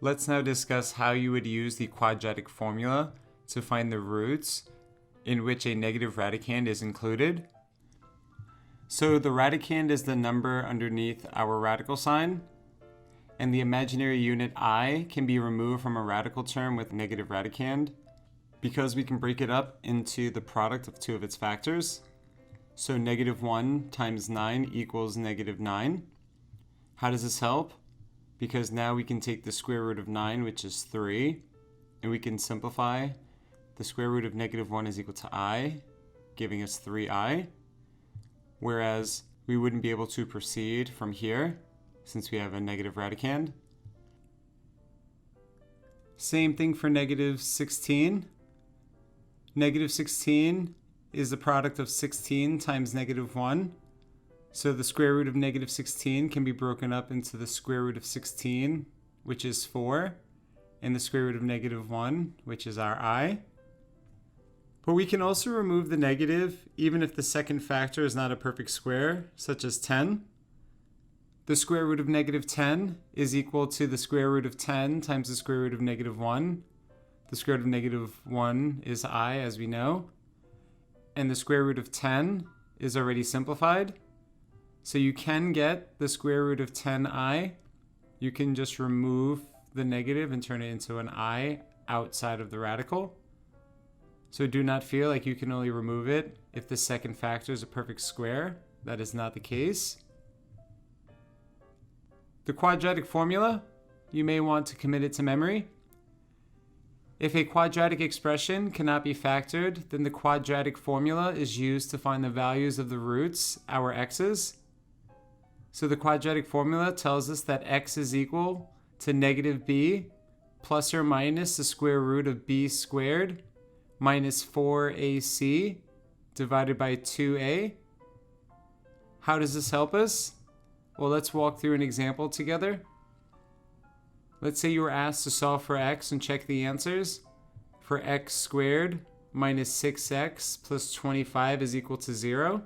Let's now discuss how you would use the quadratic formula to find the roots in which a negative radicand is included. So the radicand is the number underneath our radical sign, and the imaginary unit I can be removed from a radical term with negative radicand because we can break it up into the product of two of its factors. So -1 times 9 equals -9. How does this help? Because now we can take the square root of 9, which is 3, and we can simplify. The square root of -1 is equal to I, giving us 3I, whereas we wouldn't be able to proceed from here since we have a negative radicand. Same thing for -16. -16 is the product of 16 times -1. So the square root of -16 can be broken up into the square root of 16, which is 4, and the square root of -1, which is our I. But we can also remove the negative even if the second factor is not a perfect square, such as 10. The square root of -10 is equal to the square root of 10 times the square root of -1. The square root of -1 is I, as we know. And the square root of 10 is already simplified. So you can get the square root of 10I. You can just remove the negative and turn it into an I outside of the radical. So do not feel like you can only remove it if the second factor is a perfect square. That is not the case. The quadratic formula, you may want to commit it to memory. If a quadratic expression cannot be factored, then the quadratic formula is used to find the values of the roots, our x's. So the quadratic formula tells us that x is equal to -b plus or minus the square root of b squared minus 4ac divided by 2a. How does this help us? Well, let's walk through an example together. Let's say you were asked to solve for x and check the answers. For x squared minus 6x plus 25 is equal to 0.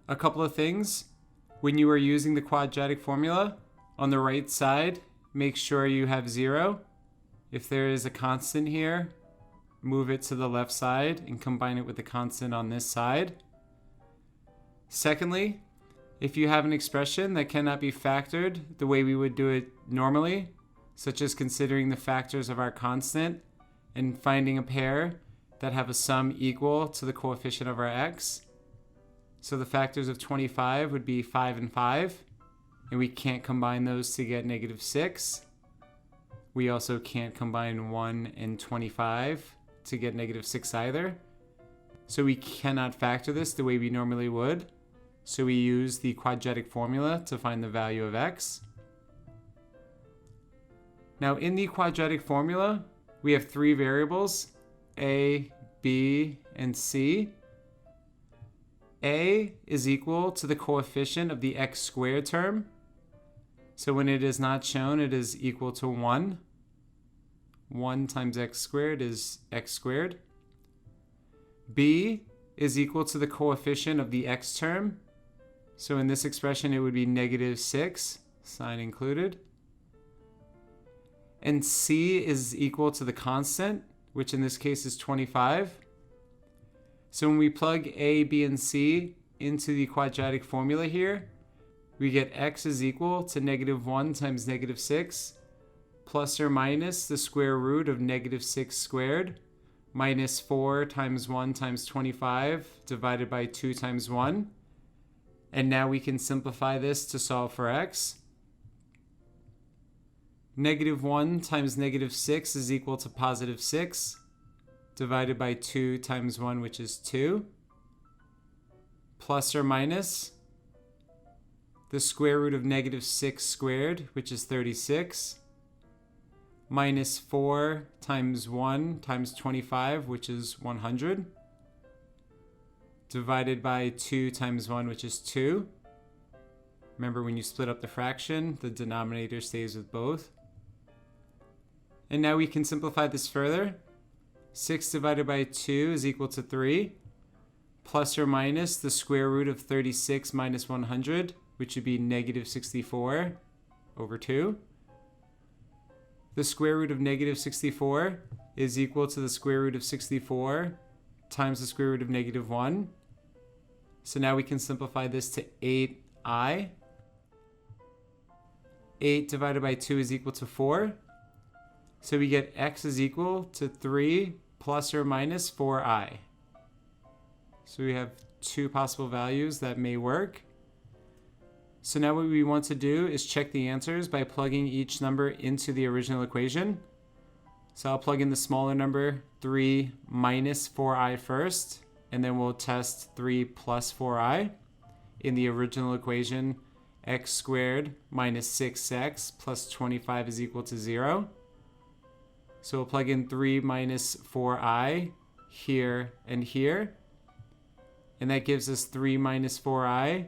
A couple of things. When you are using the quadratic formula, on the right side, make sure you have 0. If there is a constant here, move it to the left side and combine it with the constant on this side. Secondly, if you have an expression that cannot be factored the way we would do it normally, such as considering the factors of our constant and finding a pair that have a sum equal to the coefficient of our x. So the factors of 25 would be 5 and 5, and we can't combine those to get -6. We also can't combine 1 and 25 to get -6 either. So we cannot factor this the way we normally would. So we use the quadratic formula to find the value of x. Now in the quadratic formula, we have three variables, a, b, and c. A is equal to the coefficient of the x squared term. So when it is not shown, it is equal to 1. 1 times x squared is x squared. B is equal to the coefficient of the x term. So in this expression, it would be -6, sign included. And C is equal to the constant, which in this case is 25. So when we plug A, B, and C into the quadratic formula here, we get x is equal to -1 times -6 plus or minus the square root of -6 squared minus 4 times 1 times 25 divided by 2 times 1. And now we can simplify this to solve for x. -1 times -6 is equal to +6 divided by 2 times 1, which is 2, plus or minus the square root of -6 squared, which is 36, minus 4 times 1 times 25, which is 100, divided by 2 times 1, which is 2. Remember, when you split up the fraction, the denominator stays with both. And now we can simplify this further. 6 divided by 2 is equal to 3, plus or minus the square root of 36 minus 100, which would be -64 over 2. the square root of negative 64 is equal to the square root of 64 times the square root of negative 1. So now we can simplify this to 8i. 8 divided by 2 is equal to 4. So we get x is equal to 3 plus or minus 4i. So we have two possible values that may work. So now what we want to do is check the answers by plugging each number into the original equation. So I'll plug in the smaller number 3 minus 4i first, and then we'll test 3 plus 4i. In the original equation, x squared minus 6x plus 25 is equal to 0. So we'll plug in 3 minus 4i here and here. And that gives us 3 minus 4i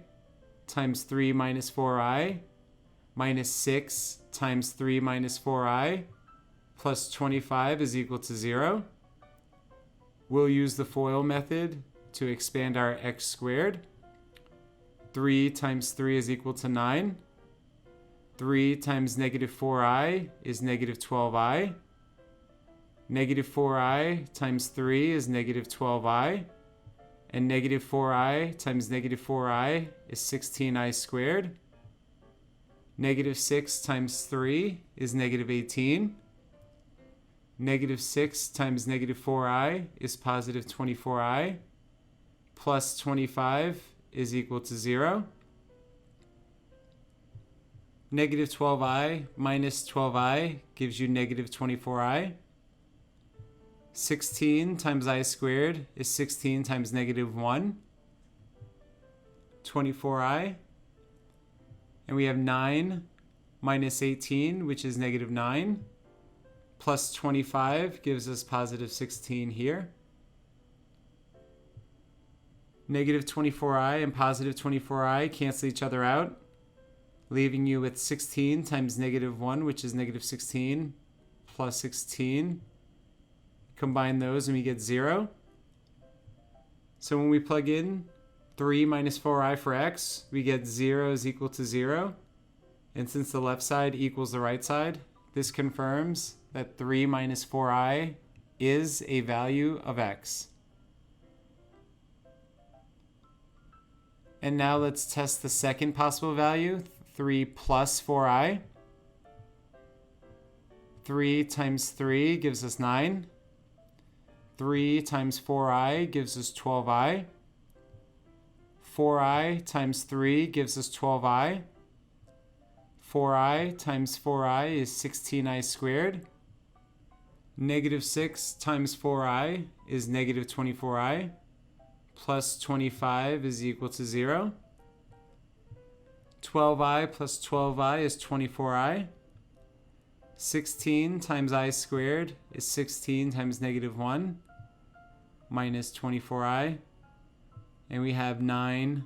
times 3 minus 4i minus 6 times 3 minus 4i plus 25 is equal to 0. We'll use the FOIL method to expand our x squared. 3 times 3 is equal to 9. 3 times negative 4i is negative 12i. Negative 4i times 3 is negative 12i. And negative 4i times negative 4i is 16i squared. Negative 6 times 3 is negative 18. Negative 6 times negative 4i is positive 24i. Plus 25 is equal to 0. Negative 12i minus 12i gives you negative 24i. 16 times I squared is 16 times negative 1, 24i. And we have 9 minus 18, which is negative 9, plus 25 gives us positive 16 here. Negative 24i and positive 24i cancel each other out, leaving you with 16 times negative 1, which is negative 16, plus 16. Combine those and we get 0. So when we plug in 3 minus 4i for x, we get 0 is equal to 0. And since the left side equals the right side, this confirms that 3 minus 4i is a value of x. And now let's test the second possible value, 3 plus 4i. 3 times 3 gives us 9. 3 times 4i gives us 12i. 4i times 3 gives us 12i. 4i times 4i is 16i squared. Negative 6 times 4i is negative 24i. Plus 25 is equal to 0. 12i plus 12i is 24i. 16 times I squared is 16 times negative 1 minus 24i. And we have 9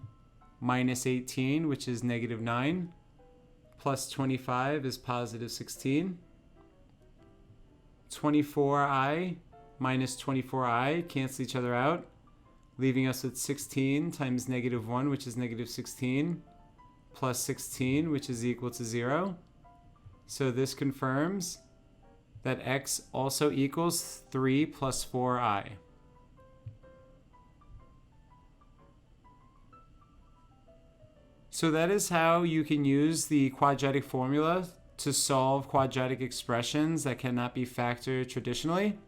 minus 18, which is negative 9, plus 25 is positive 16. 24i minus 24i cancel each other out, leaving us with 16 times negative 1, which is negative 16, plus 16, which is equal to 0. So this confirms that x also equals 3 plus 4i. So that is how you can use the quadratic formula to solve quadratic expressions that cannot be factored traditionally.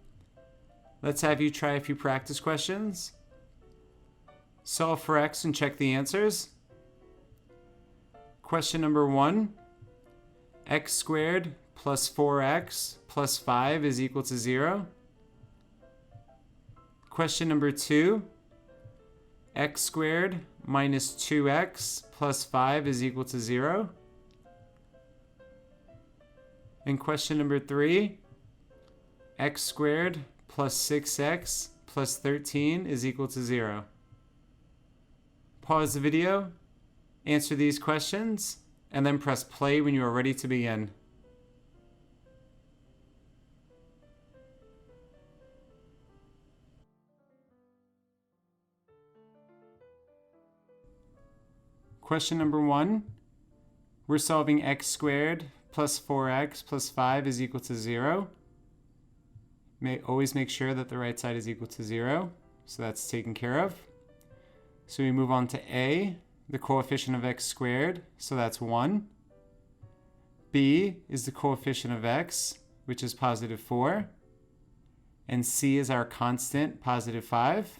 Let's have you try a few practice questions. Solve for x and check the answers. Question number 1. X squared plus 4x plus 5 is equal to 0. Question number 2. X squared minus 2x plus 5 is equal to 0. And question number 3. X squared plus 6x plus 13 is equal to 0. Pause the video, answer these questions, and then press play when you are ready to begin. Question number 1. We're solving x squared plus 4x plus 5 is equal to 0. Always make sure that the right side is equal to 0. So that's taken care of. So we move on to a, the coefficient of x squared. So that's 1. b is the coefficient of x, which is positive 4. And c is our constant, positive 5.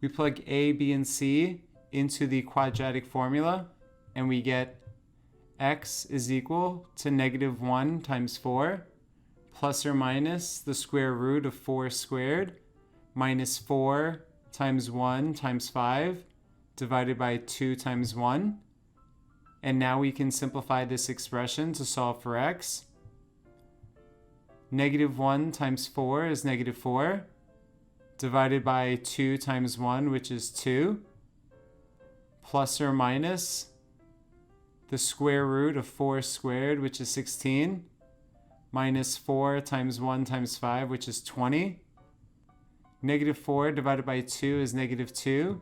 We plug a, b, and c into the quadratic formula, and we get x is equal to negative 1 times 4 plus or minus the square root of 4 squared minus 4 times 1 times 5 divided by 2 times 1. And now we can simplify this expression to solve for x. Negative 1 times 4 is negative 4 divided by 2 times 1, which is 2, plus or minus the square root of 4 squared, which is 16, minus 4 times 1 times 5, which is 20. Negative 4 divided by 2 is negative 2,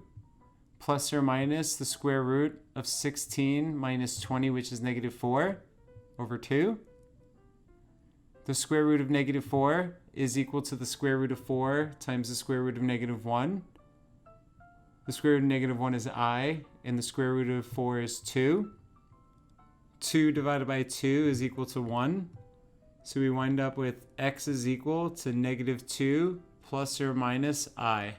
plus or minus the square root of 16 minus 20, which is negative 4, over 2. The square root of negative 4 is equal to the square root of 4 times the square root of negative 1. The square root of negative 1 is I, and the square root of 4 is 2. 2 divided by 2 is equal to 1. So we wind up with x is equal to negative 2 plus or minus I.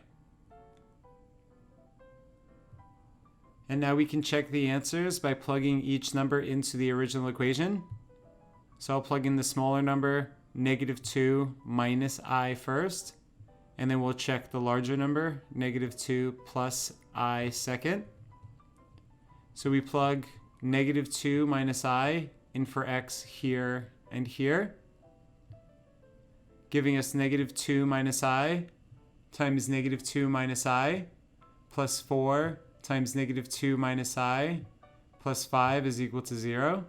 And now we can check the answers by plugging each number into the original equation. So I'll plug in the smaller number, negative 2 minus I first, and then we'll check the larger number, negative 2 plus I second. So we plug negative 2 minus I in for x here and here, giving us negative 2 minus I times negative 2 minus I plus 4 times negative 2 minus I plus 5 is equal to 0.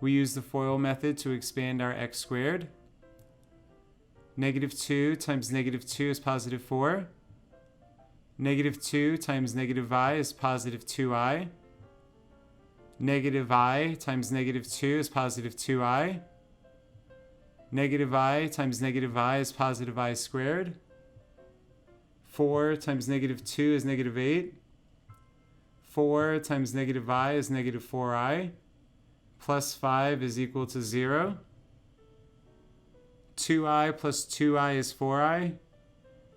We use the FOIL method to expand our x squared. Negative 2 times negative 2 is positive 4. Negative 2 times negative I is positive 2i. Negative I times negative 2 is positive 2i. Negative I times negative I is positive I squared. 4 times negative 2 is negative 8. 4 times negative I is negative 4i. Plus 5 is equal to 0. 2i plus 2i is 4i.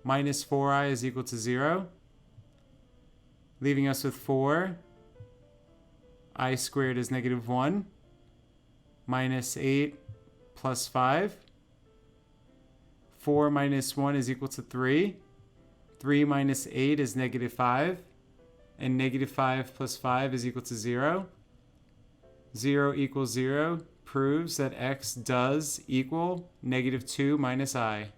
Minus 4i is equal to 0. Leaving us with 4. I squared is negative 1. Minus 8 plus 5. 4 minus 1 is equal to 3. 3 minus 8 is negative 5. And negative 5 plus 5 is equal to 0. 0 equals 0 proves that x does equal negative 2 minus I.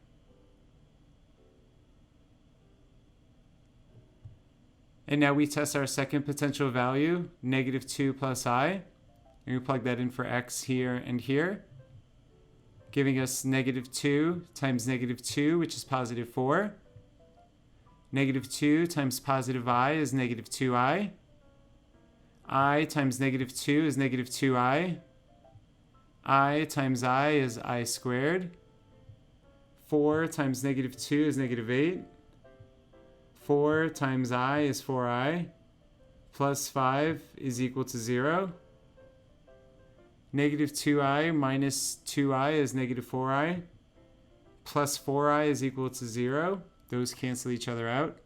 And now we test our second potential value, negative 2 plus I. And we plug that in for x here and here, giving us negative 2 times negative 2, which is positive 4. Negative 2 times positive I is negative 2i. I times negative 2 is negative 2i. I times I is I squared. 4 times negative 2 is negative 8. 4 times I is 4i. Plus 5 is equal to 0. Negative 2i minus 2i is negative 4i. Plus 4i is equal to 0. Those cancel each other out,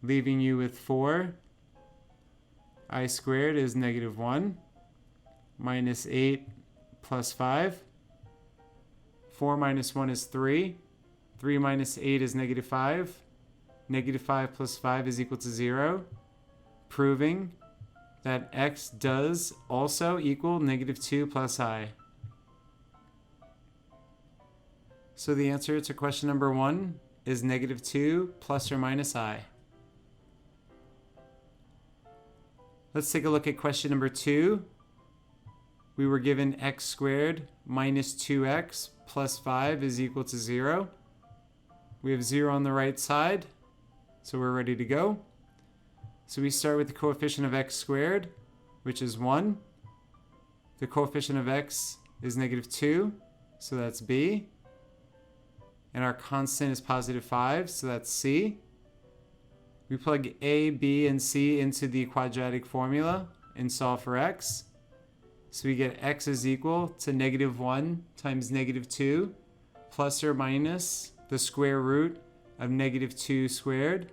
leaving you with 4. I squared is negative 1 minus 8 plus 5. 4 minus 1 is 3. 3 minus 8 is negative 5. Negative 5 plus 5 is equal to 0, proving that x does also equal negative 2 plus I. So the answer to question number 1 is negative 2 plus or minus I. Let's take a look at question number 2. We were given x squared minus 2x plus 5 is equal to 0. We have 0 on the right side, so we're ready to go. So we start with the coefficient of x squared, which is 1. The coefficient of x is negative 2, so that's B. And our constant is positive 5, so that's C. We plug A, B, and C into the quadratic formula and solve for x. So we get x is equal to negative 1 times negative 2 plus or minus the square root of negative 2 squared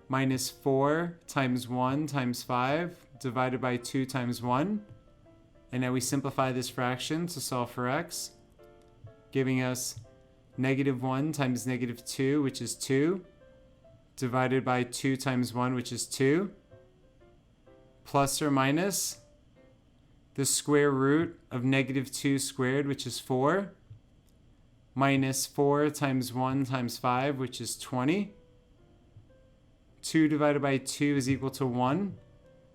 minus 4 times 1 times 5 divided by 2 times 1. And now we simplify this fraction to solve for x, giving us negative 1 times negative 2, which is 2, divided by 2 times 1, which is 2, plus or minus the square root of negative 2 squared, which is 4, minus 4 times 1 times 5, which is 20. 2 divided by 2 is equal to 1,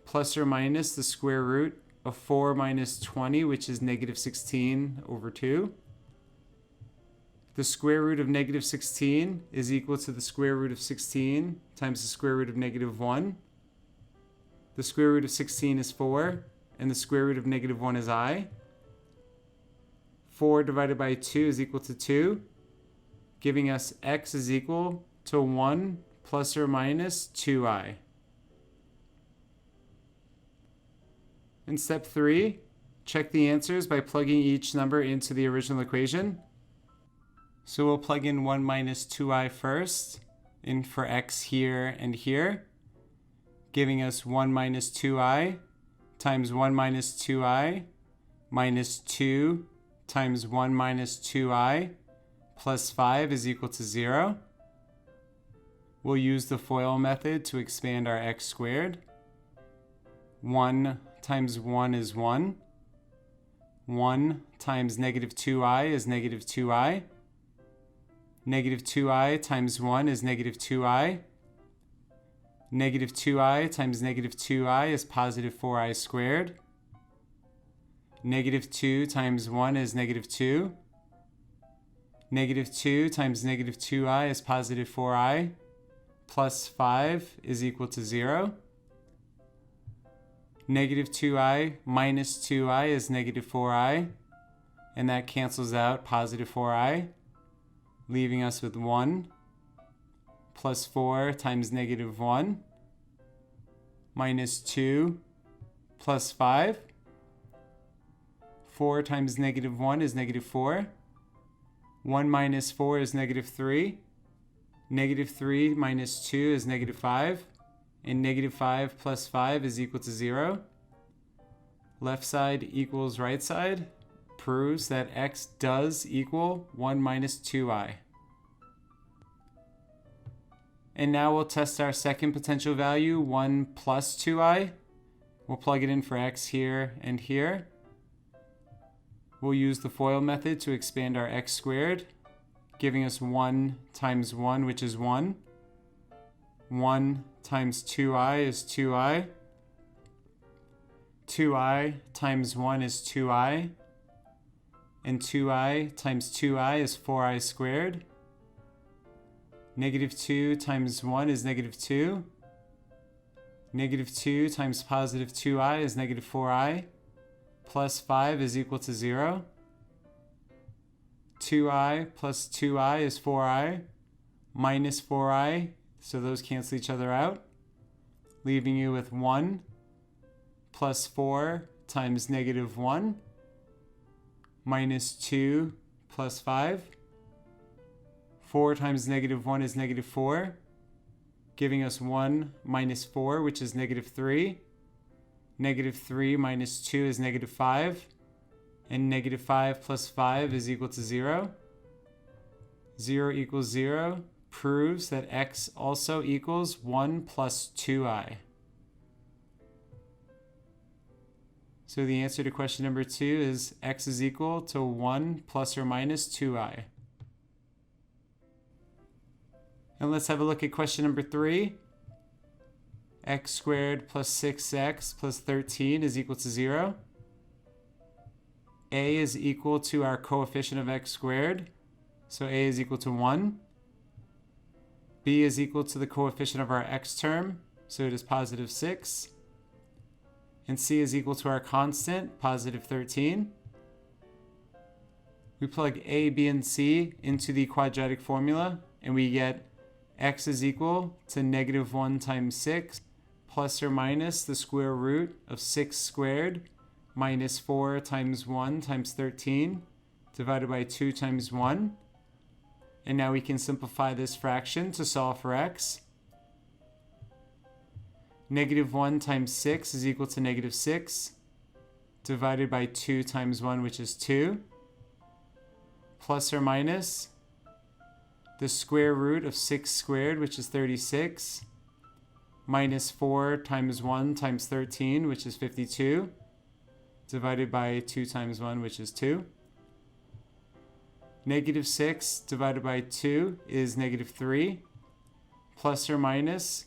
plus or minus the square root of 4 minus 20, which is negative 16 over 2. The square root of negative 16 is equal to the square root of 16 times the square root of negative 1. The square root of 16 is 4, and the square root of negative 1 is I. 4 divided by 2 is equal to 2, giving us x is equal to 1 plus or minus 2i. In step 3, check the answers by plugging each number into the original equation. So we'll plug in 1 minus 2i first, in for x here and here, giving us 1 minus 2i times 1 minus 2i minus 2 times 1 minus 2i plus 5 is equal to 0. We'll use the FOIL method to expand our x squared. 1 times 1 is 1. 1 times negative 2i is negative 2i. Negative 2i times 1 is negative 2i. Negative 2i times negative 2i is positive 4i squared. Negative 2 times 1 is negative 2. Negative 2 times negative 2i is positive 4i. Plus 5 is equal to 0. Negative 2i minus 2i is negative 4i. And that cancels out positive 4i, leaving us with 1 plus 4 times negative 1 minus 2 plus 5. 4 times negative 1 is negative 4. 1 minus 4 is negative 3. Negative 3 minus 2 is negative 5. And negative 5 plus 5 is equal to 0. Left side equals right side proves that x does equal 1 minus 2i. And now we'll test our second potential value, 1 plus 2i. We'll plug it in for x here and here. We'll use the FOIL method to expand our x squared, giving us 1 times 1, which is 1. 1 times 2i is 2i. 2i times 1 is 2i. And 2i times 2i is 4i squared. Negative 2 times 1 is negative 2. Negative 2 times positive 2i is negative 4i. Plus 5 is equal to 0. 2i plus 2i is 4i. Minus 4i, so those cancel each other out, leaving you with 1 plus 4 times negative 1 minus 2 plus 5. 4 times negative 1 is negative 4, giving us 1 minus 4, which is negative 3. Negative 3 minus 2 is negative 5. And negative 5 plus 5 is equal to 0. 0 equals 0 proves that x also equals 1 plus 2i. So the answer to question number 2 is x is equal to 1 plus or minus 2i. And let's have a look at question number 3. X squared plus 6x plus 13 is equal to 0. A is equal to our coefficient of x squared, so a is equal to 1. B is equal to the coefficient of our x term, so it is positive 6. and c is equal to our constant, positive 13. We plug a, b, and c into the quadratic formula, and we get x is equal to negative 1 times 6 plus or minus the square root of 6 squared minus 4 times 1 times 13 divided by 2 times 1. And now we can simplify this fraction to solve for x. Negative 1 times 6 is equal to negative 6 divided by 2 times 1, which is 2, plus or minus the square root of 6 squared, which is 36, minus 4 times 1 times 13, which is 52, divided by 2 times 1, which is 2. Negative 6 divided by 2 is negative 3, plus or minus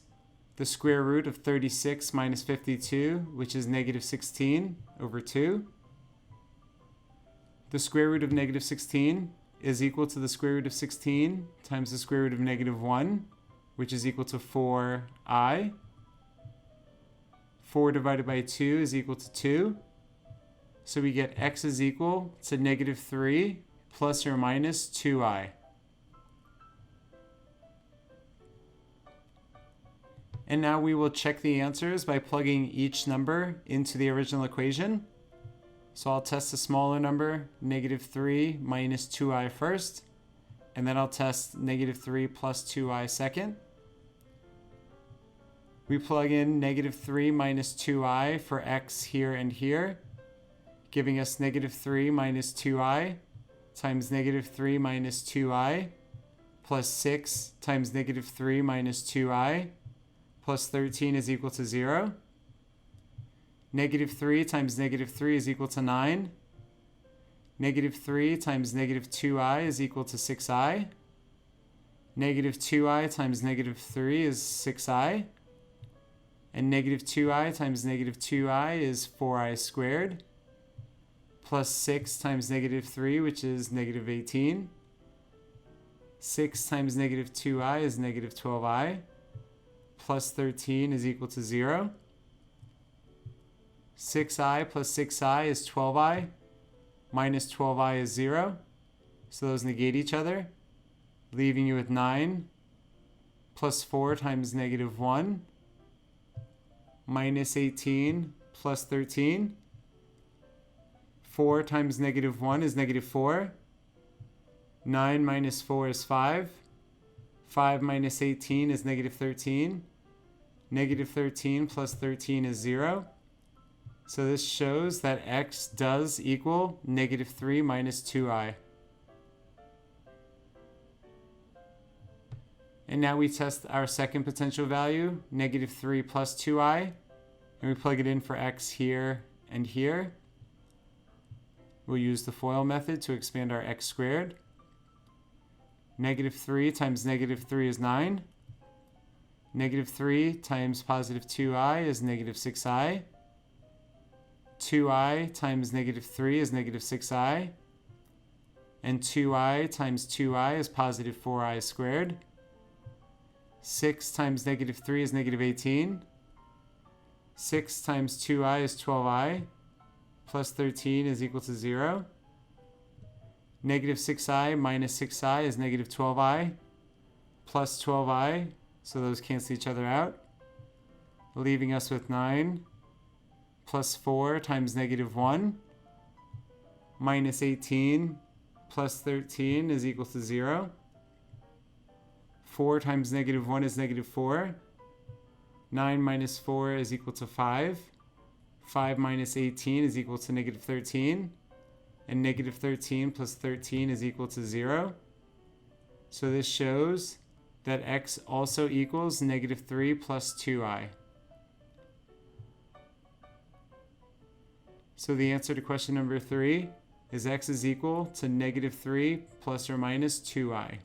the square root of 36 minus 52, which is negative 16 over 2. The square root of negative 16 is equal to the square root of 16 times the square root of negative 1, which is equal to 4i. 4 divided by 2 is equal to 2. So we get x is equal to negative 3 plus or minus 2i. And now we will check the answers by plugging each number into the original equation. So I'll test the smaller number, negative 3 minus 2i first, and then I'll test negative 3 plus 2i second. We plug in negative 3 minus 2i for x here and here, giving us negative 3 minus 2i times negative 3 minus 2i plus 6 times negative 3 minus 2i plus 13 is equal to 0. Negative 3 times negative 3 is equal to 9. Negative 3 times negative 2i is equal to 6i. Negative 2i times negative 3 is 6i. And negative 2i times negative 2i is 4i squared. Plus 6 times negative 3, which is negative 18. 6 times negative 2i is negative 12i. Plus 13 is equal to 0. 6i plus 6i is 12i. Minus 12i is 0. So those negate each other, leaving you with 9 plus 4 times negative 1 minus 18 plus 13. 4 times negative 1 is negative 4. 9 minus 4 is 5. 5 minus 18 is negative 13. Negative 13 plus 13 is 0. So this shows that x does equal negative 3 minus 2i. And now we test our second potential value, negative 3 plus 2i, and we plug it in for x here and here. We'll use the FOIL method to expand our x squared. Negative 3 times negative 3 is 9. Negative 3 times positive 2i is negative 6i. 2i times negative 3 is negative 6i. And 2i times 2i is positive 4i squared. 6 times negative 3 is negative 18. 6 times 2i is 12i. Plus 13 is equal to 0. Negative 6i minus 6i is negative 12i. Plus 12i, so those cancel each other out, leaving us with 9 plus 4 times negative 1 minus 18 plus 13 is equal to 0. 4 times negative 1 is negative 4. 9 minus 4 is equal to 5. 5 minus 18 is equal to negative 13. And negative 13 plus 13 is equal to 0. So this shows that x also equals negative 3 plus 2i. So the answer to question number 3 is x is equal to negative 3 plus or minus 2i.